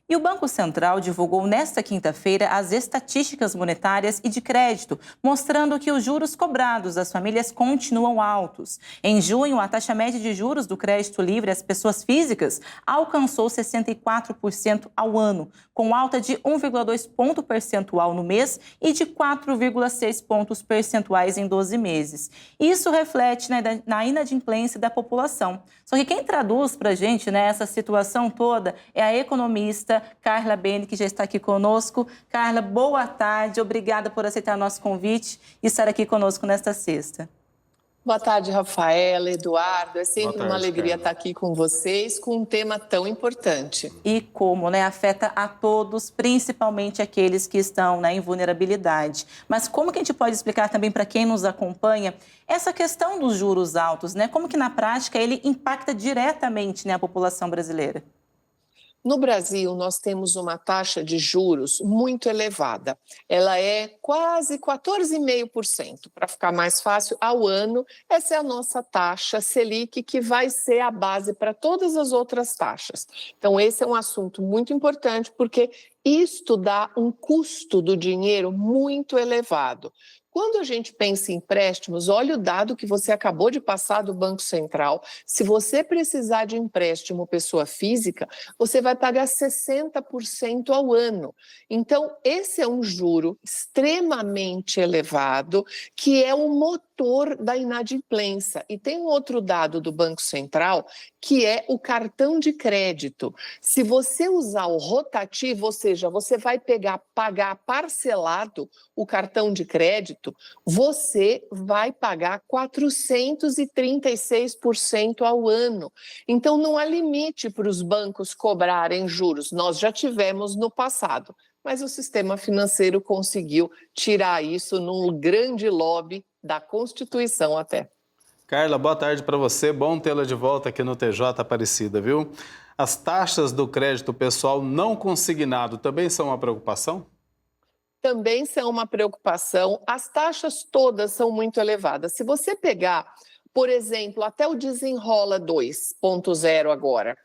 E o Banco Central divulgou nesta quinta-feira as estatísticas monetárias e de crédito, mostrando que os juros cobrados das famílias continuam altos. Em junho, a taxa média de juros do crédito livre às pessoas físicas alcançou 64% ao ano, com alta de 1,2 ponto percentual no mês e de 4,6 pontos percentuais em 12 meses. Isso reflete na inadimplência da população. Só que quem traduz para a gente essa situação toda é a economista Carla Bene, que já está aqui conosco. Carla, boa tarde, obrigada por aceitar nosso convite e estar aqui conosco nesta sexta. Boa tarde, Rafaela, Eduardo. É sempre uma alegria Carla. estar aqui com vocês com um tema tão importante. E como, afeta a todos, principalmente aqueles que estão em vulnerabilidade. Mas como que a gente pode explicar também para quem nos acompanha essa questão dos juros altos, Como que na prática ele impacta diretamente a população brasileira? No Brasil, nós temos uma taxa de juros muito elevada. Ela é quase 14,5%. Para ficar mais fácil, ao ano, essa é a nossa taxa Selic, que vai ser a base para todas as outras taxas. Então, esse é um assunto muito importante, porque isto dá um custo do dinheiro muito elevado. Quando a gente pensa em empréstimos, olha o dado que você acabou de passar do Banco Central. Se você precisar de empréstimo pessoa física, você vai pagar 60% ao ano. Então, esse é um juro extremamente elevado, que é o motor da inadimplência. E tem um outro dado do Banco Central, que é o cartão de crédito. Se você usar o rotativo, ou seja, você vai pagar parcelado o cartão de crédito, você vai pagar 436% ao ano. Então, não há limite para os bancos cobrarem juros. Nós já tivemos no passado, mas o sistema financeiro conseguiu tirar isso num grande lobby da Constituição até. Carla, boa tarde para você. Bom tê-la de volta aqui no TJ Aparecida, viu? As taxas do crédito pessoal não consignado também são uma preocupação? Também são uma preocupação. As taxas todas são muito elevadas. Se você pegar, por exemplo, até o Desenrola 2.0 agora,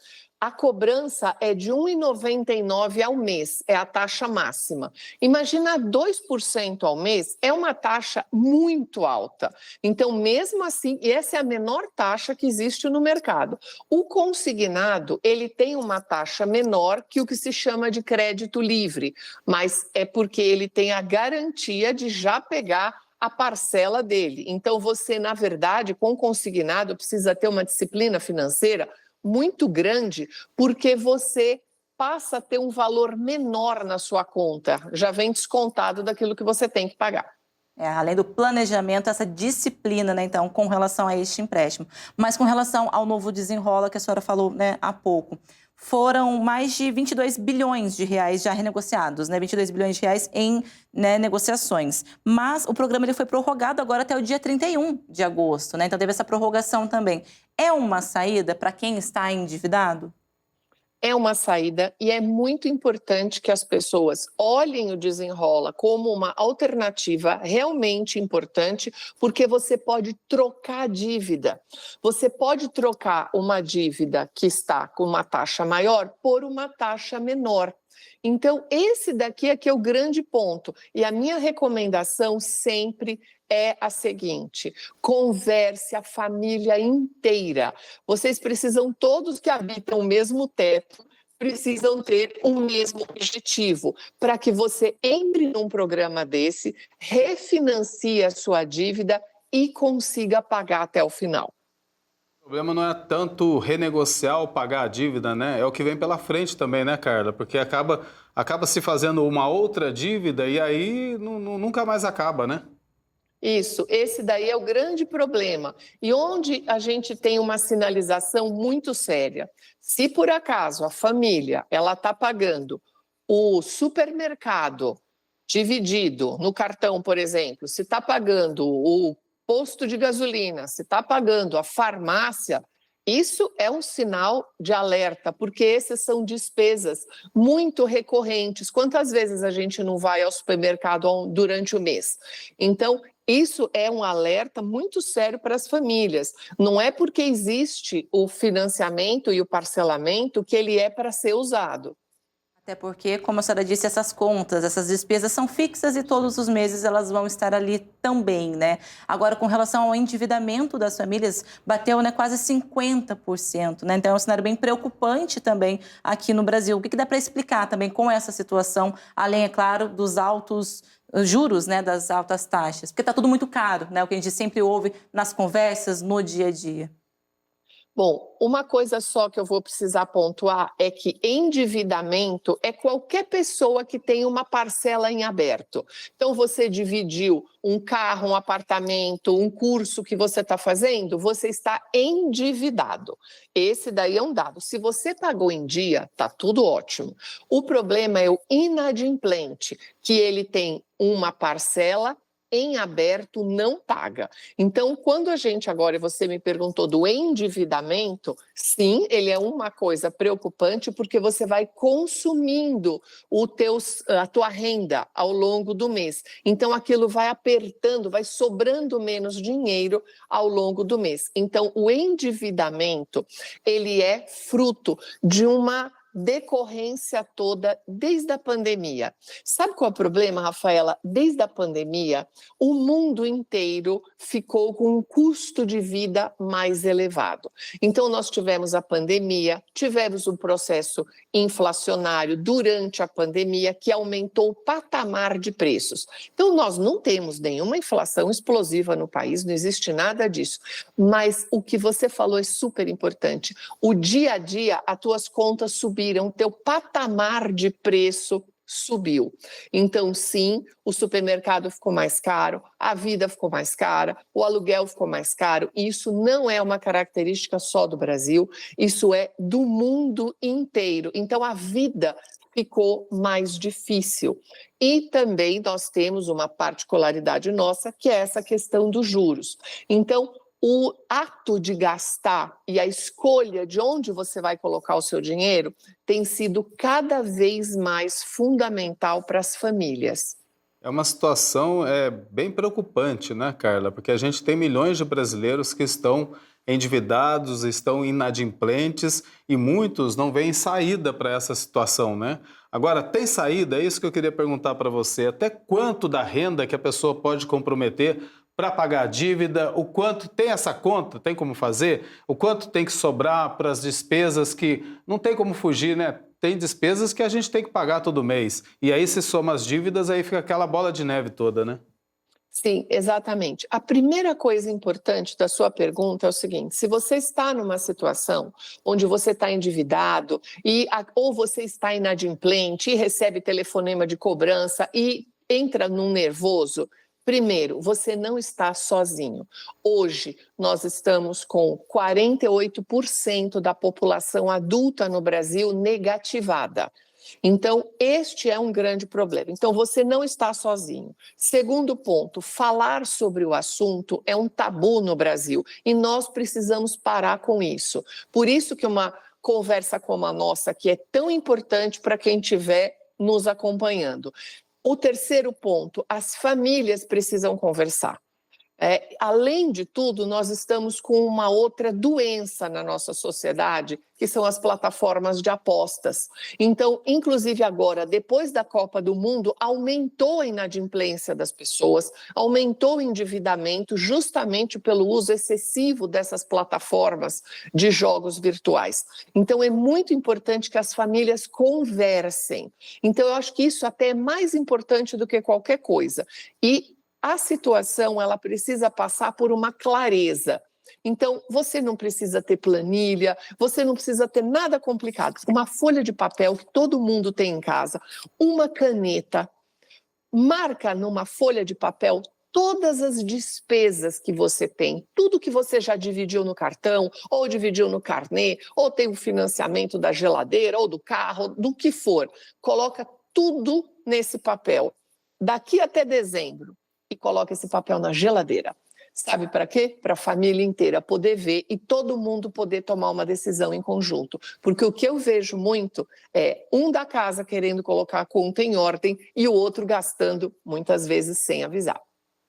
a cobrança é de R$ 1,99 ao mês, é a taxa máxima. Imagina 2% ao mês, é uma taxa muito alta. Então, mesmo assim, essa é a menor taxa que existe no mercado. O consignado, ele tem uma taxa menor que o que se chama de crédito livre, mas é porque ele tem a garantia de já pegar a parcela dele. Então, você, na verdade, com consignado, precisa ter uma disciplina financeira muito grande, porque você passa a ter um valor menor na sua conta, já vem descontado daquilo que você tem que pagar. Além do planejamento, essa disciplina, então, com relação a este empréstimo. Mas com relação ao novo Desenrola, que a senhora falou há pouco, foram mais de 22 bilhões de reais já renegociados, 22 bilhões de reais em negociações. Mas o programa ele foi prorrogado agora até o dia 31 de agosto, então teve essa prorrogação também. É uma saída para quem está endividado? É uma saída e é muito importante que as pessoas olhem o Desenrola como uma alternativa realmente importante, porque você pode trocar dívida. Você pode trocar uma dívida que está com uma taxa maior por uma taxa menor. Então, esse daqui é que é o grande ponto. E a minha recomendação sempre é a seguinte: converse a família inteira. Vocês precisam, todos que habitam o mesmo teto, precisam ter o mesmo objetivo, para que você entre num programa desse, refinancie a sua dívida e consiga pagar até o final. O problema não é tanto renegociar ou pagar a dívida, É o que vem pela frente também, Carla? Porque acaba se fazendo uma outra dívida e aí nunca mais acaba, Isso, esse daí é o grande problema. E onde a gente tem uma sinalização muito séria. Se por acaso a família ela está pagando o supermercado dividido no cartão, por exemplo, se está pagando o posto de gasolina, se está pagando a farmácia, isso é um sinal de alerta, porque essas são despesas muito recorrentes. Quantas vezes a gente não vai ao supermercado durante o mês? Então, isso é um alerta muito sério para as famílias. Não é porque existe o financiamento e o parcelamento que ele é para ser usado. Até porque, como a senhora disse, essas contas, essas despesas são fixas e todos os meses elas vão estar ali também, né? Agora, com relação ao endividamento das famílias, bateu, né, quase 50%, né? Então é um cenário bem preocupante também aqui no Brasil. O que dá para explicar também com essa situação, além, é claro, dos altos juros, né, das altas taxas? Porque está tudo muito caro, né? O que a gente sempre ouve nas conversas, no dia a dia. Bom, uma coisa só que eu vou precisar pontuar é que endividamento é qualquer pessoa que tem uma parcela em aberto. Então, você dividiu um carro, um apartamento, um curso que você está fazendo, você está endividado. Esse daí é um dado. Se você pagou em dia, está tudo ótimo. O problema é o inadimplente, que ele tem uma parcela em aberto, não paga. Então, quando a gente agora, e você me perguntou do endividamento, sim, ele é uma coisa preocupante porque você vai consumindo a tua renda ao longo do mês. Então, aquilo vai apertando, vai sobrando menos dinheiro ao longo do mês. Então, o endividamento, ele é fruto de uma decorrência toda desde a pandemia. Sabe qual é o problema, Rafaela? Desde a pandemia, o mundo inteiro ficou com um custo de vida mais elevado. Então, nós tivemos a pandemia, tivemos um processo inflacionário durante a pandemia que aumentou o patamar de preços. Então, nós não temos nenhuma inflação explosiva no país, não existe nada disso. Mas o que você falou é super importante. O dia a dia, as tuas contas subiram, teu patamar de preço subiu. Então, sim, o supermercado ficou mais caro, a vida ficou mais cara, o aluguel ficou mais caro. E isso não é uma característica só do Brasil, isso é do mundo inteiro. Então, a vida ficou mais difícil. E também nós temos uma particularidade nossa, que é essa questão dos juros. Então, o ato de gastar e a escolha de onde você vai colocar o seu dinheiro tem sido cada vez mais fundamental para as famílias. É uma situação bem preocupante, né, Carla? Porque a gente tem milhões de brasileiros que estão endividados, estão inadimplentes e muitos não veem saída para essa situação, né? Agora, tem saída? É isso que eu queria perguntar para você. Até quanto da renda que a pessoa pode comprometer para pagar a dívida? O quanto tem essa conta? Tem como fazer? O quanto tem que sobrar para as despesas que não tem como fugir, né? Tem despesas que a gente tem que pagar todo mês. E aí, se soma as dívidas, aí fica aquela bola de neve toda, né? Sim, exatamente. A primeira coisa importante da sua pergunta é o seguinte: se você está numa situação onde você está endividado ou você está inadimplente e recebe telefonema de cobrança e entra num nervoso, primeiro, você não está sozinho. Hoje, nós estamos com 48% da população adulta no Brasil negativada. Então, este é um grande problema. Então, você não está sozinho. Segundo ponto, falar sobre o assunto é um tabu no Brasil e nós precisamos parar com isso. Por isso que uma conversa como a nossa, que é tão importante para quem estiver nos acompanhando. O terceiro ponto, as famílias precisam conversar. Além de tudo, nós estamos com uma outra doença na nossa sociedade, que são as plataformas de apostas. Então, inclusive agora, depois da Copa do Mundo, aumentou a inadimplência das pessoas, aumentou o endividamento justamente pelo uso excessivo dessas plataformas de jogos virtuais. Então, é muito importante que as famílias conversem. Então, eu acho que isso até é mais importante do que qualquer coisa. E a situação, ela precisa passar por uma clareza. Então, você não precisa ter planilha, você não precisa ter nada complicado. Uma folha de papel que todo mundo tem em casa, uma caneta, marca numa folha de papel todas as despesas que você tem, tudo que você já dividiu no cartão, ou dividiu no carnê, ou tem o financiamento da geladeira, ou do carro, do que for. Coloca tudo nesse papel. Daqui até dezembro. E coloca esse papel na geladeira. Sabe para quê? Para a família inteira poder ver e todo mundo poder tomar uma decisão em conjunto. Porque o que eu vejo muito é um da casa querendo colocar a conta em ordem e o outro gastando, muitas vezes, sem avisar.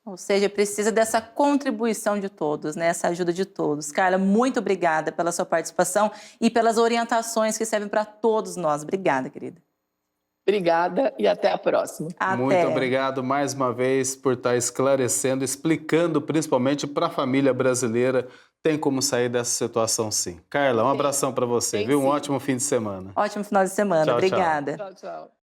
Ou seja, precisa dessa contribuição de todos, né? Essa ajuda de todos. Carla, muito obrigada pela sua participação e pelas orientações que servem para todos nós. Obrigada, querida. Obrigada e até a próxima. Muito Até. obrigado mais uma vez por estar esclarecendo, explicando principalmente para a família brasileira tem como sair dessa situação sim. Carla, um abração para você, Tem viu? Um sim. ótimo fim de semana. Ótimo final de semana. Tchau, tchau. Obrigada. Tchau, tchau.